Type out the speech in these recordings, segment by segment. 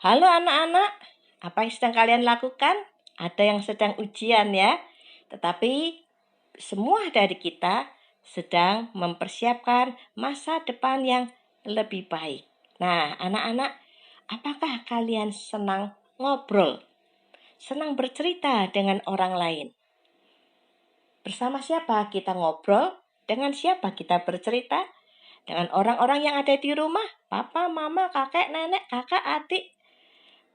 Halo anak-anak, apa yang sedang kalian lakukan? Ada yang sedang ujian ya, tetapi semua dari kita sedang mempersiapkan masa depan yang lebih baik. Nah, anak-anak, apakah kalian senang ngobrol? Senang bercerita dengan orang lain? Bersama siapa kita ngobrol? Dengan siapa kita bercerita? Dengan orang-orang yang ada di rumah? Papa, mama, kakek, nenek, kakak, adik?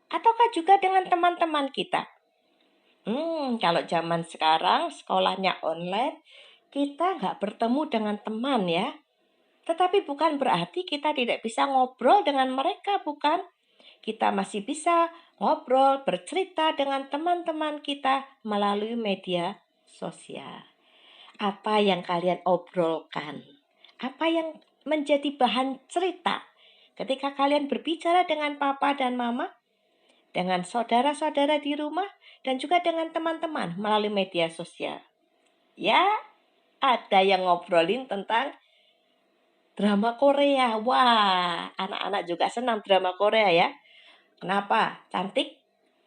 Ataukah juga dengan teman-teman kita? Kalau zaman sekarang sekolahnya online, kita nggak bertemu dengan teman ya. Tetapi bukan berarti kita tidak bisa ngobrol dengan mereka, bukan? Kita masih bisa ngobrol, bercerita dengan teman-teman kita melalui media sosial. Apa yang kalian obrolkan? Apa yang menjadi bahan cerita ketika kalian berbicara dengan papa dan mama? Dengan saudara-saudara di rumah, dan juga dengan teman-teman melalui media sosial. Ya, ada yang ngobrolin tentang drama Korea. Wah, anak-anak juga senang drama Korea ya. Kenapa? Cantik?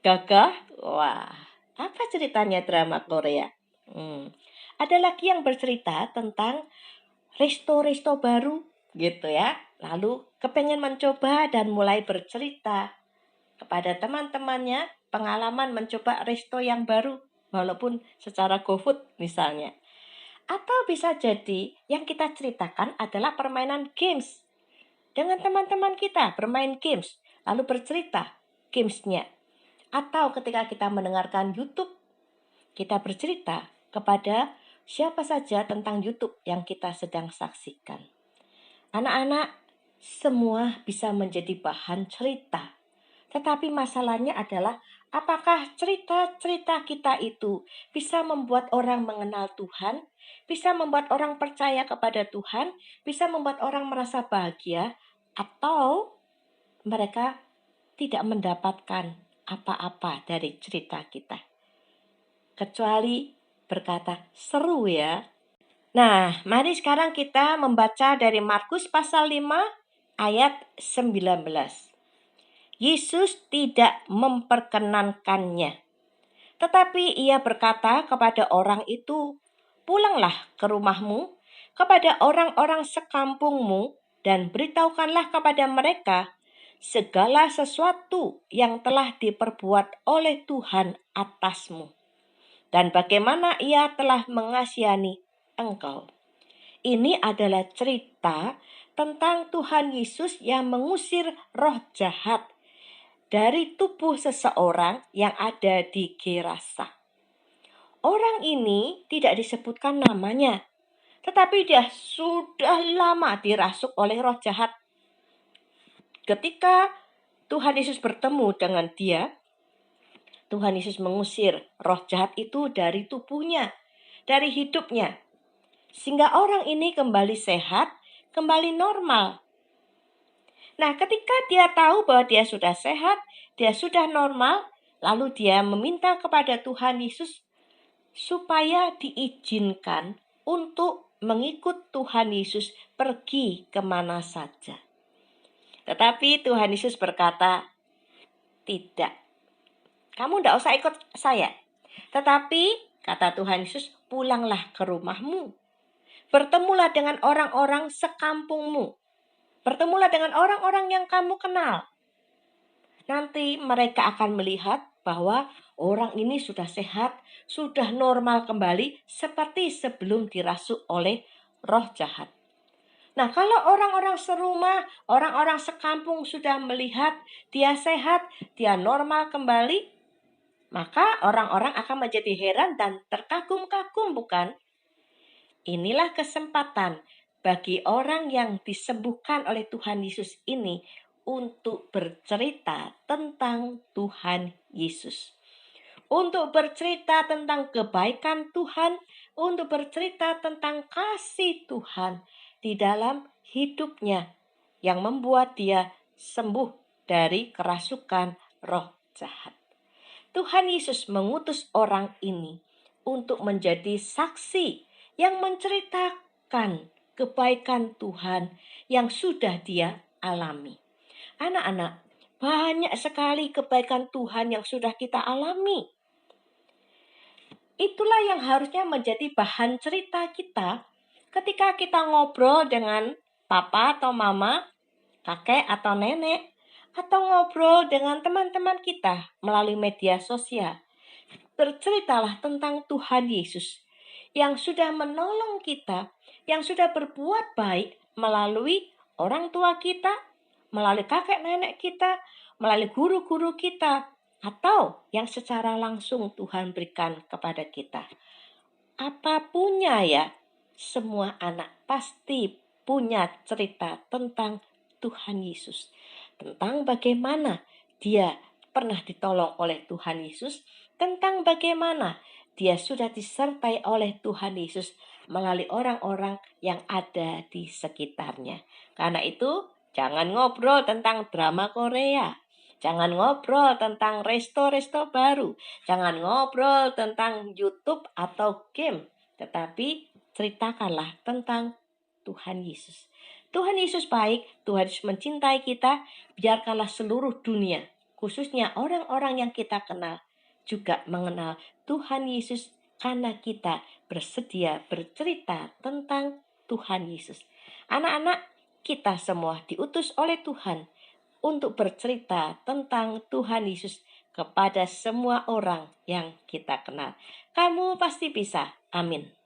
Gagah? Wah, apa ceritanya drama Korea? Ada lagi yang bercerita tentang resto-resto baru gitu ya. Lalu kepengen mencoba dan mulai bercerita kepada teman-temannya pengalaman mencoba resto yang baru walaupun secara GoFood misalnya. Atau bisa jadi yang kita ceritakan adalah permainan games. Dengan teman-teman kita bermain games lalu bercerita gamesnya. Atau ketika kita mendengarkan YouTube, kita bercerita kepada siapa saja tentang YouTube yang kita sedang saksikan. Anak-anak, semua bisa menjadi bahan cerita. Tetapi masalahnya adalah apakah cerita-cerita kita itu bisa membuat orang mengenal Tuhan, bisa membuat orang percaya kepada Tuhan, bisa membuat orang merasa bahagia, atau mereka tidak mendapatkan apa-apa dari cerita kita. Kecuali berkata, seru ya. Nah, mari sekarang kita membaca dari Markus pasal 5 ayat 19. Yesus tidak memperkenankannya. Tetapi ia berkata kepada orang itu, "Pulanglah ke rumahmu, kepada orang-orang sekampungmu, dan beritahukanlah kepada mereka segala sesuatu yang telah diperbuat oleh Tuhan atasmu, dan bagaimana ia telah mengasihani engkau." Ini adalah cerita tentang Tuhan Yesus yang mengusir roh jahat dari tubuh seseorang yang ada di Gerasa. Orang ini tidak disebutkan namanya, tetapi dia sudah lama dirasuk oleh roh jahat. Ketika Tuhan Yesus bertemu dengan dia, Tuhan Yesus mengusir roh jahat itu dari tubuhnya, dari hidupnya. Sehingga orang ini kembali sehat, kembali normal. Nah, ketika dia tahu bahwa dia sudah sehat, dia sudah normal, lalu dia meminta kepada Tuhan Yesus supaya diizinkan untuk mengikut Tuhan Yesus pergi kemana saja. Tetapi Tuhan Yesus berkata, tidak, kamu tidak usah ikut saya. Tetapi, kata Tuhan Yesus, pulanglah ke rumahmu. Bertemulah dengan orang-orang sekampungmu. Bertemulah dengan orang-orang yang kamu kenal. Nanti mereka akan melihat bahwa orang ini sudah sehat, sudah normal kembali seperti sebelum dirasuk oleh roh jahat. Nah, kalau orang-orang serumah, orang-orang sekampung sudah melihat dia sehat, dia normal kembali, maka orang-orang akan menjadi heran dan terkagum-kagum, bukan? Inilah kesempatan bagi orang yang disembuhkan oleh Tuhan Yesus ini untuk bercerita tentang Tuhan Yesus. Untuk bercerita tentang kebaikan Tuhan, untuk bercerita tentang kasih Tuhan di dalam hidupnya yang membuat dia sembuh dari kerasukan roh jahat. Tuhan Yesus mengutus orang ini untuk menjadi saksi yang menceritakan kebaikan Tuhan yang sudah dia alami. Anak-anak, Banyak sekali kebaikan Tuhan yang sudah kita alami. Itulah yang harusnya menjadi bahan cerita kita ketika kita ngobrol dengan papa atau mama, kakek atau nenek, atau ngobrol dengan teman-teman kita melalui media sosial. Berceritalah tentang Tuhan Yesus yang sudah menolong kita, yang sudah berbuat baik melalui orang tua kita, melalui kakek nenek kita, melalui guru-guru kita, atau yang secara langsung Tuhan berikan kepada kita. Apapunnya ya, semua anak pasti punya cerita tentang Tuhan Yesus. Tentang bagaimana dia pernah ditolong oleh Tuhan Yesus. Tentang bagaimana dia sudah disertai oleh Tuhan Yesus melalui orang-orang yang ada di sekitarnya. Karena itu, jangan ngobrol tentang drama Korea. Jangan ngobrol tentang resto-resto baru. Jangan ngobrol tentang YouTube atau game. Tetapi ceritakanlah tentang Tuhan Yesus. Tuhan Yesus baik, Tuhan Yesus mencintai kita. Biarkanlah seluruh dunia, khususnya orang-orang yang kita kenal, juga mengenal Tuhan Yesus karena kita bersedia bercerita tentang Tuhan Yesus. Anak-anak, kita semua diutus oleh Tuhan untuk bercerita tentang Tuhan Yesus kepada semua orang yang kita kenal. Kamu pasti bisa. Amin.